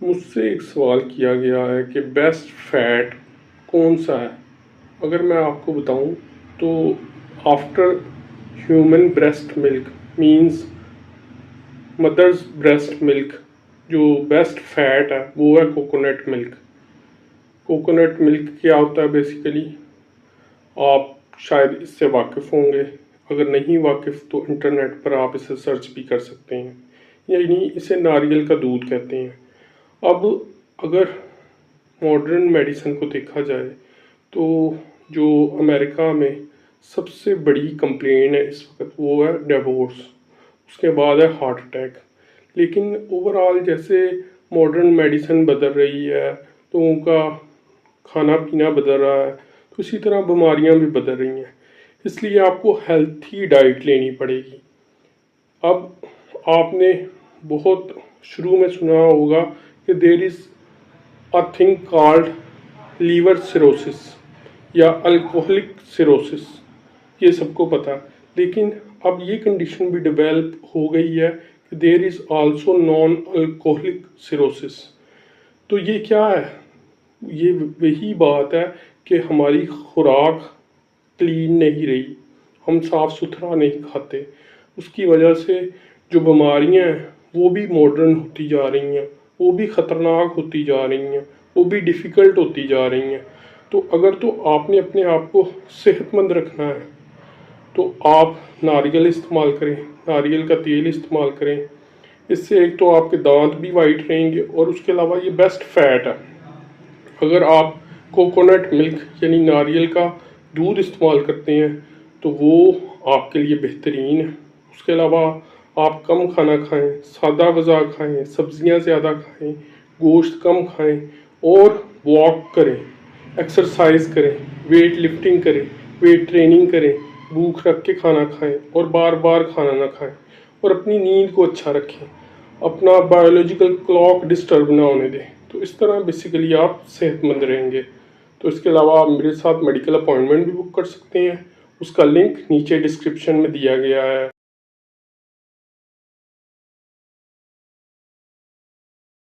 मुझसे एक सवाल किया गया है कि बेस्ट फैट कौन सा है। अगर मैं आपको बताऊं तो after human breast milk means mother's breast milk, जो बेस्ट फैट है वो है कोकोनट मिल्क। कोकोनट मिल्क क्या होता है बेसिकली, आप शायद इससे वाकिफ़ होंगे। अगर नहीं वाकिफ़ तो इंटरनेट पर आप इसे सर्च भी कर सकते हैं। यानी इसे नारियल का दूध कहते हैं। अब अगर मॉडर्न मेडिसिन को देखा जाए तो जो अमेरिका में सबसे बड़ी कंप्लेन है इस वक्त वो है डिवोर्स, उसके बाद है हार्ट अटैक। लेकिन ओवरऑल जैसे मॉडर्न मेडिसिन बदल रही है तो उनका खाना पीना बदल रहा है, तो इसी तरह बीमारियां भी बदल रही हैं। इसलिए आपको हेल्थी डाइट लेनी पड़ेगी। अब आपने बहुत शुरू में सुना होगा कि there is a thing called liver cirrhosis या अल्कोहलिक सिरोसिस, ये सबको पता है। लेकिन अब ये कंडीशन भी डेवलप हो गई है कि there is also known alcoholic cirrhosis. तो ये क्या है? ये वही बात है कि हमारी खुराक क्लीन नहीं रही, हम साफ़ सुथरा नहीं खाते। उसकी वजह से जो बीमारियां हैं वो भी मॉडर्न होती जा रही हैं, वो भी ख़तरनाक होती जा रही हैं, वो भी डिफ़िकल्ट होती जा रही हैं। तो अगर तो आपने अपने आप को सेहतमंद रखना है तो आप नारियल इस्तेमाल करें, नारियल का तेल इस्तेमाल करें। इससे एक तो आपके दांत भी वाइट रहेंगे और उसके अलावा ये बेस्ट फैट है। अगर आप कोकोनट मिल्क यानी नारियल का दूध इस्तेमाल करते हैं तो वो आपके लिए बेहतरीन है। उसके अलावा आप कम खाना खाएं, सादा ग़िज़ा खाएं, सब्ज़ियां ज़्यादा खाएं, गोश्त कम खाएं और वॉक करें, एक्सरसाइज करें, वेट लिफ्टिंग करें, वेट ट्रेनिंग करें, भूख रख के खाना खाएं और बार बार खाना ना खाएं और अपनी नींद को अच्छा रखें, अपना बायोलॉजिकल क्लॉक डिस्टर्ब ना होने दें। तो इस तरह बेसिकली आप सेहतमंद रहेंगे। तो इसके अलावा आप मेरे साथ मेडिकल अपॉइंटमेंट भी बुक कर सकते हैं, उसका लिंक नीचे डिस्क्रिप्शन में दिया गया है।